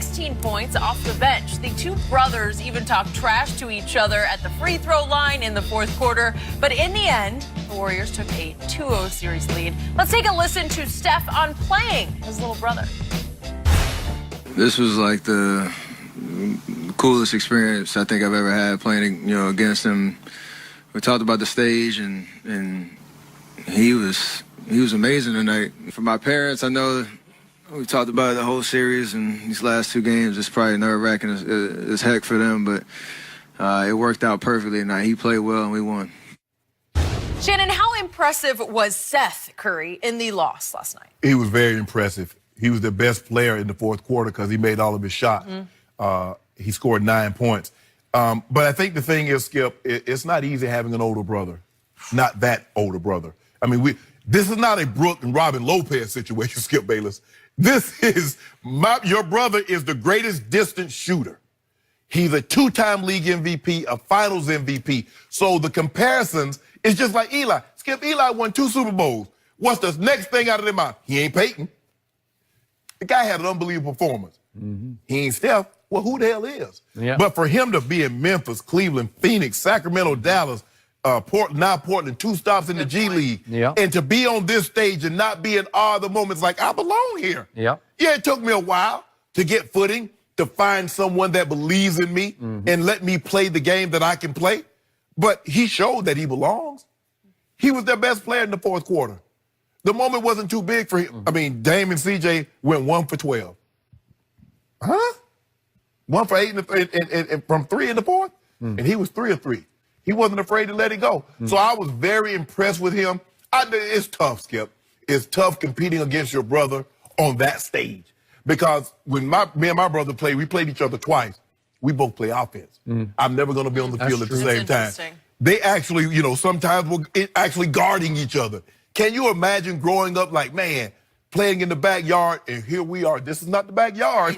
16 points off the bench. The two brothers even talked trash to each other at the free throw line in the fourth quarter. But in the end, the Warriors took a 2-0 series lead. Let's take a listen to Steph on playing his little brother. This was like the coolest experience I think I've ever had playing, against him. We talked about the stage, and he was amazing tonight. For my parents, I know we talked about it the whole series, and these last two games, it's probably nerve-wracking as heck for them, but it worked out perfectly tonight. He played well, and we won. Shannon, how impressive was Seth Curry in the loss last night? He was very impressive. He was the best player in the fourth quarter because he made all of his shots. He scored 9 points. But I think the thing is, Skip, it's not easy having an older brother, not that older brother. I mean, this is not a Brooke and Robin Lopez situation, Skip Bayless. This is your brother is the greatest distance shooter. He's a two-time league MVP, a finals MVP. So the comparisons is just like Eli. Skip, Eli won 2 Super Bowls. What's the next thing out of their mouth? He ain't Peyton. The guy had an unbelievable performance. He ain't Steph. Well, who the hell is? Yeah. But for him to be in Memphis, Cleveland, Phoenix, Sacramento, Dallas, Portland, 2 stops in the G League, and to be on this stage and not be in all the moments like, I belong here. Yeah, it took me a while to get footing, to find someone that believes in me and let me play the game that I can play. But he showed that he belongs. He was their best player in the fourth quarter. The moment wasn't too big for him. I mean, Dame and CJ went 1 for 12. Huh? 1 for 8 and from 3 in the fourth? And he was 3 of 3. He wasn't afraid to let it go. So I was very impressed with him. It's tough, Skip. It's tough competing against your brother on that stage. Because when me and my brother played, we played each other twice. We both play offense. I'm never going to be on the field at the same time. They actually, sometimes were actually guarding each other. Can you imagine growing up like, man, playing in the backyard, and here we are. This is not the backyard.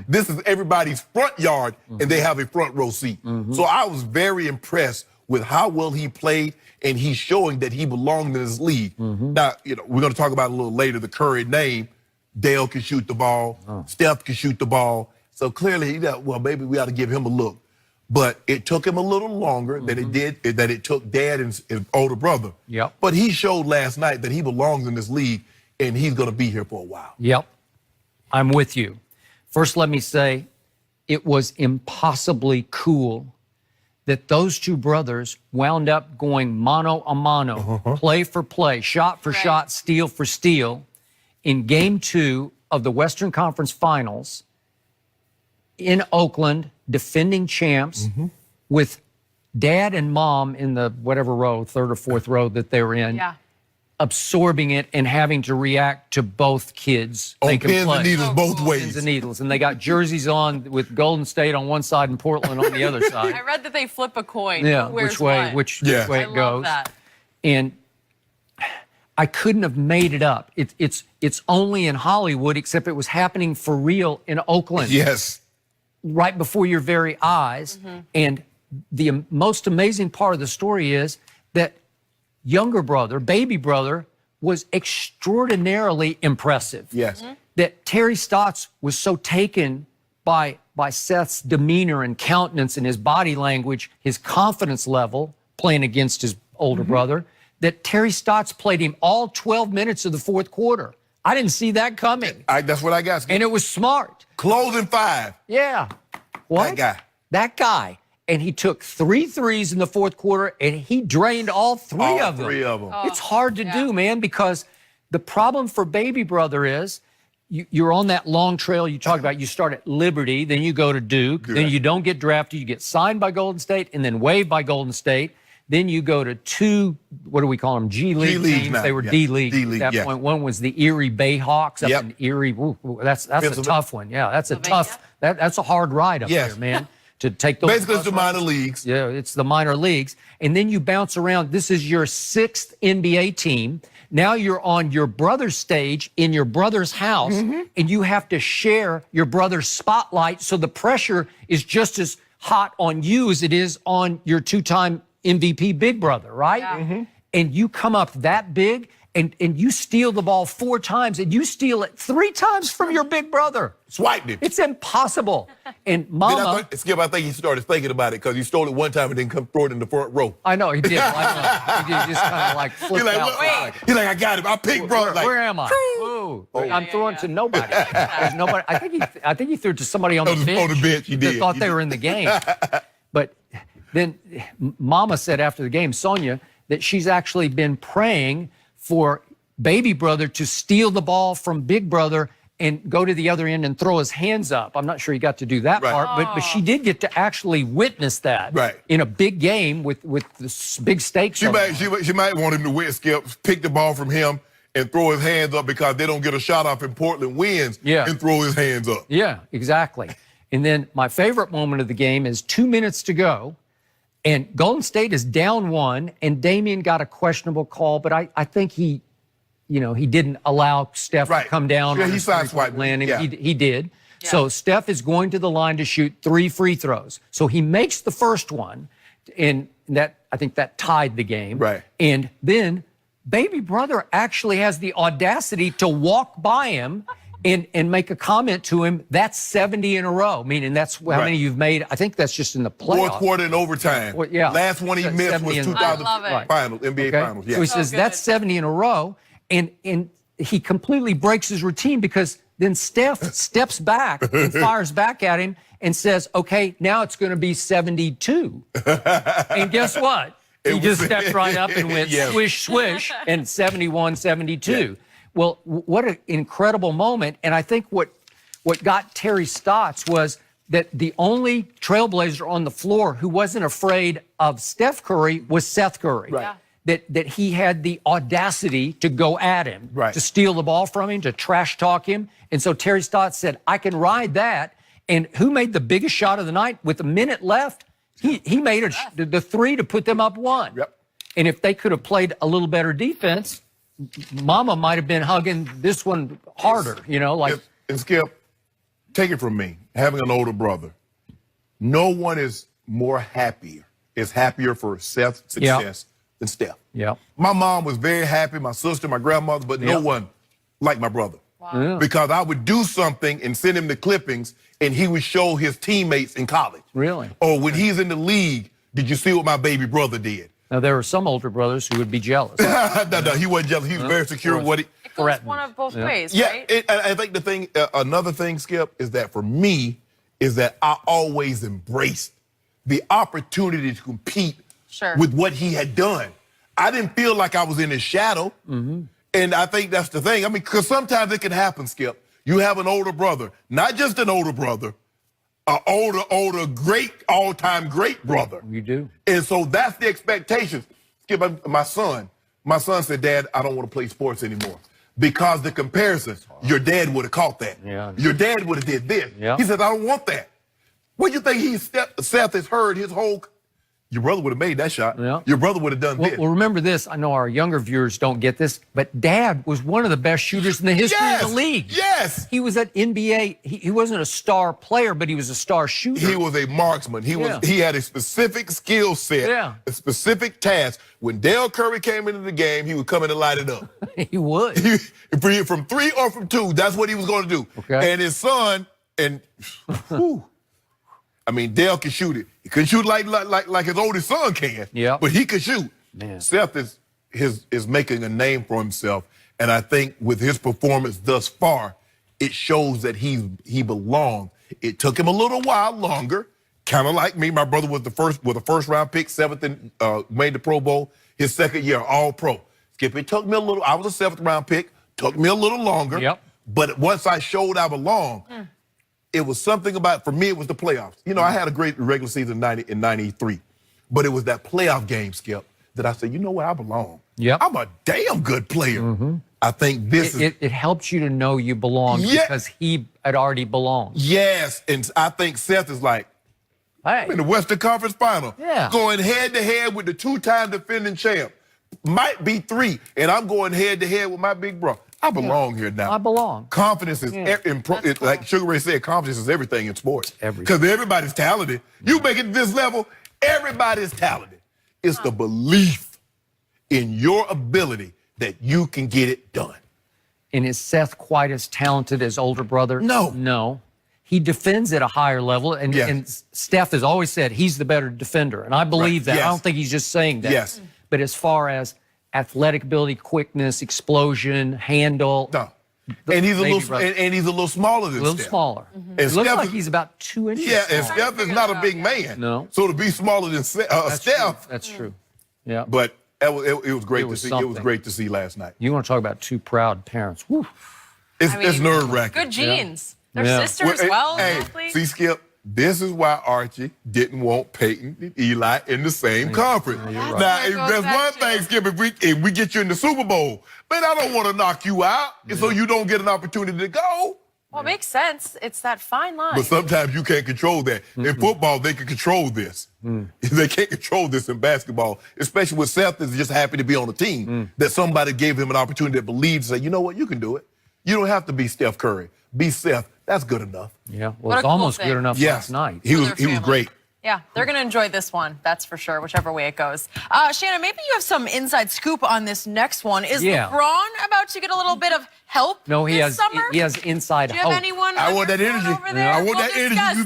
This is everybody's front yard, and they have a front row seat. So I was very impressed with how well he played, and he's showing that he belonged in this league. Now, we're going to talk about it a little later, the Curry name. Dale can shoot the ball. Steph can shoot the ball. So clearly, maybe we ought to give him a look. But it took him a little longer than it took Dad and his older brother. But he showed last night that he belongs in this league, and he's going to be here for a while. I'm with you. First, let me say, it was impossibly cool that those two brothers wound up going mano a mano, play for play, shot for shot, steal for steal, in Game 2 of the Western Conference Finals in Oakland, defending champs, with Dad and Mom in the whatever row, 3rd or 4th row that they were in, absorbing it and having to react to both kids. On pins and needles both ways. Pins and needles. And they got jerseys on with Golden State on one side and Portland on the other side. I read that they flip a coin. Which way it goes. That. And I couldn't have made it up. It's only in Hollywood, except it was happening for real in Oakland. Right before your very eyes. And the most amazing part of the story is that younger brother, baby brother, was extraordinarily impressive. That Terry Stotts was so taken by Seth's demeanor and countenance and his body language, his confidence level, playing against his older brother, that Terry Stotts played him all 12 minutes of the fourth quarter. I didn't see that coming. That's what I got. And it was smart. Closing 5. What? That guy. And he took 3 threes in the fourth quarter, and he drained all 3 of them. It's hard to do, man, because the problem for baby brother is you're on that long trail you talked about. You start at Liberty, then you go to Duke, then you don't get drafted, you get signed by Golden State, and then waived by Golden State. Then you go to 2, what do we call them, G League teams. Now. They were D-League at that point. One was the Erie Bayhawks up in Erie. That's a tough one. That's a tough, that's a hard ride up there, man, to take those. Basically, it's the minor leagues. It's the minor leagues. And then you bounce around. This is your 6th NBA team. Now you're on your brother's stage in your brother's house, and you have to share your brother's spotlight. So the pressure is just as hot on you as it is on your 2-time MVP big brother, right? And you come up that big, and you steal the ball 4 times, and you steal it 3 times from your big brother. Swiped him. It's impossible. And Mama... Skip, I think he started thinking about it because he stole it one time and then come throw it in the front row. I know, he did. I know. He did just kind of like flip out. He's like, I got him. I picked brother. Where am I? Whoa. I'm throwing to nobody. There's nobody. I think he threw it to somebody on the bench. On the bench, he did. That thought they were in the game. But then Mama said after the game, Sonia, that she's actually been praying for baby brother to steal the ball from big brother and go to the other end and throw his hands up. I'm not sure he got to do that part, but she did get to actually witness that in a big game with this big stakes. She might want him to win, Skip, pick the ball from him and throw his hands up because they don't get a shot off and Portland wins and throw his hands up. Yeah, exactly. And then my favorite moment of the game is 2 minutes to go, and Golden State is down 1, and Damian got a questionable call, but I think he didn't allow Steph to come down. Yeah, he sideswiped landing. Yeah. He did. Yeah. So Steph is going to the line to shoot 3 free throws. So he makes the first one, and I think that tied the game. Right. And then baby brother actually has the audacity to walk by him and make a comment to him. That's 70 in a row, meaning that's how many you've made. I think that's just in the playoffs. Fourth quarter and overtime. Well, yeah. Last one he missed was 2000 finals, NBA finals. Yeah. So he says that's 70 in a row, and he completely breaks his routine because then Steph steps back and fires back at him and says, okay, now it's going to be 72. And guess what? He just stepped right up and went swish, swish, and 71, 72. Yeah. Well, what an incredible moment. And I think what got Terry Stotts was that the only trailblazer on the floor who wasn't afraid of Steph Curry was Seth Curry. Right. That he had the audacity to go at him, to steal the ball from him, to trash talk him. And so Terry Stotts said, I can ride that. And who made the biggest shot of the night with a minute left? He made the 3 to put them up 1. Yep. And if they could have played a little better defense, Mama might have been hugging this one harder, And Skip, take it from me, having an older brother, no one is happier for Seth's success than Steph. Yeah. My mom was very happy, my sister, my grandmother, but no one like my brother. Wow. Yeah. Because I would do something and send him the clippings, and he would show his teammates in college. Really? Or when he's in the league, did you see what my baby brother did? Now, there were some older brothers who would be jealous. No, he wasn't jealous. He was very secure in what he... It goes one of both ways, right? Yeah, I think the thing, another thing, Skip, is that for me, is that I always embraced the opportunity to compete with what he had done. I didn't feel like I was in his shadow. Mm-hmm. And I think that's the thing. I mean, because sometimes it can happen, Skip. You have an older brother, not just an older brother, an older, great, all-time great brother. You do. And so that's the expectations. Skip, my son said, Dad, I don't want to play sports anymore. Because the comparison, your dad would have caught that. Yeah. Your dad would have did this. Yeah. He said, I don't want that. What do you think Seth has heard his whole... Your brother would have made that shot. Yeah. Your brother would have done this. Well, remember this. I know our younger viewers don't get this, but Dad was one of the best shooters in the history of the league. Yes. He was at NBA. He wasn't a star player, but he was a star shooter. He was a marksman. He had a specific skill set, a specific task. When Dale Curry came into the game, he would come in and light it up. He would. From 3 or from 2, that's what he was going to do. Okay. And his son, I mean, Dale could shoot it. He couldn't shoot like his oldest son can. Yeah. But he could shoot. Man. Seth is making a name for himself, and I think with his performance thus far, it shows that he belonged. It took him a little while longer, kind of like me. My brother was a first round pick, 7th, and made the Pro Bowl. His second year, All Pro. Skip, it took me a little. I was a 7th round pick. Took me a little longer. Yep. But once I showed I belonged. It was something about, for me, it was the playoffs. You know, I had a great regular season in 93, but it was that playoff game, Skip, that I said, you know what, I belong. Yep. I'm a damn good player. Mm-hmm. I think it helps you to know you belong because he had already belonged. Yes, and I think Seth is like, hey, I'm in the Western Conference Final, going head-to-head with the 2-time defending champ. Might be 3, and I'm going head-to-head with my big bro. I belong here now. I belong. Confidence is, like Sugar Ray said, confidence is everything in sports. Because everybody's talented. You make it to this level, everybody's talented. It's the belief in your ability that you can get it done. And is Seth quite as talented as older brother? No. No. He defends at a higher level, and, Yes. and Steph has always said he's the better defender, and I believe that. Yes. I don't think he's just saying that. Yes. But as far as athletic ability, quickness, explosion, handle, No. And he's a maybe little brother. and he's a little smaller than a little Steph. smaller. And It looks Steph like is- he's about 2 inches Yeah, and smaller. Steph is not a big man. No. So to be smaller than Steph, That's true. Yeah. but it was great It to was see. It was something. great to see last night. You want to talk about two proud parents. Whew. It's nerve-wracking. Good genes. They're Yeah. sisters, athletes. See, Skip, this is why Archie didn't want Peyton and Eli in the same conference. you're Now, right. That's if what it there's goes one back to. thing, Skip, if we get you in the Super Bowl, man, I don't want to knock you out, and so you don't get an opportunity to go. Well, it makes sense. It's that fine line. But sometimes you can't control that. In football, they can control this. They can't control this in basketball, especially with Seth is just happy to be on the team, that somebody gave him an opportunity that believes, say, you know what, you can do it. You don't have to be Steph Curry. Be Seth. That's good enough. Yeah. Well, What a it's cool almost thing. good enough Yes. last night. He was their family. great. Yeah, they're going to enjoy this one, that's for sure, whichever way it goes. Shannon, maybe you have some inside scoop on this next one. Is Yeah. LeBron about to get a little bit of help No, he this has summer? inside Do you have hope. anyone I on want your that phone energy. over there? I want We'll that energy. discuss.